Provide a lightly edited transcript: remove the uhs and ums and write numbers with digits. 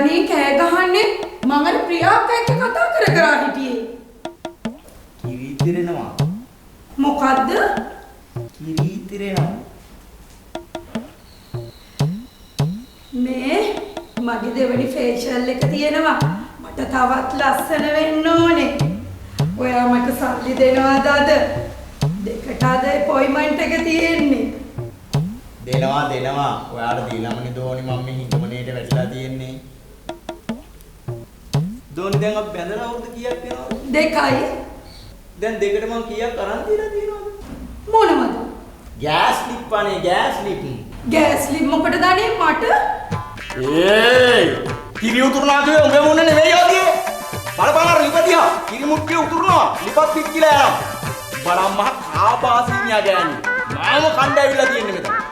ගණේ කෑ ගහන්නේ මම අර ප්‍රියාක් එක්ක කතා කර හිටියේ. කිරි ඉතිරෙනවා. මොකද්ද? කිරි ඉතිරෙනවා. මේ මගේ දෙවෙනි ෆේෂියල් එක තියෙනවා. මට තවත් ලස්සන වෙන්න ඕනේ. ඔයා මට සල්ලි දෙනවද අද? දෙකට අද අපොයින්ට්මන්ට් එක තියෙන්නේ. දෙනවා. ඔයාට දීලාමනේ දෝනි මම මේ හිඟමනේට වැටිලා තියෙන්නේ. දෝනි දැන් අපි බැඳලා අවුරුදු කීයක් වෙනවද? 2යි. දැන් දෙකට මම කීයක් අරන් දීලා තියෙනවද? මොනවද? ගෑස් ලිප් අනේ ගෑස් ලිප්. ගෑස් ලිප් මොකටද අනේ මට? කිරි උතුරනවා කිව්වේ උඹේ මුන්න නෙවෙයි යෝදියේ. බලපන් අර ලිප දිහා. කිරි මුට්ටිය උතුරනවා. ලිපත් පිච්චිලා යනවා. බලම් මහ ආපාසීනියා ගෑණි. මාම කණ්ඩ ඇවිල්ලා තියෙන්නේ මෙතන.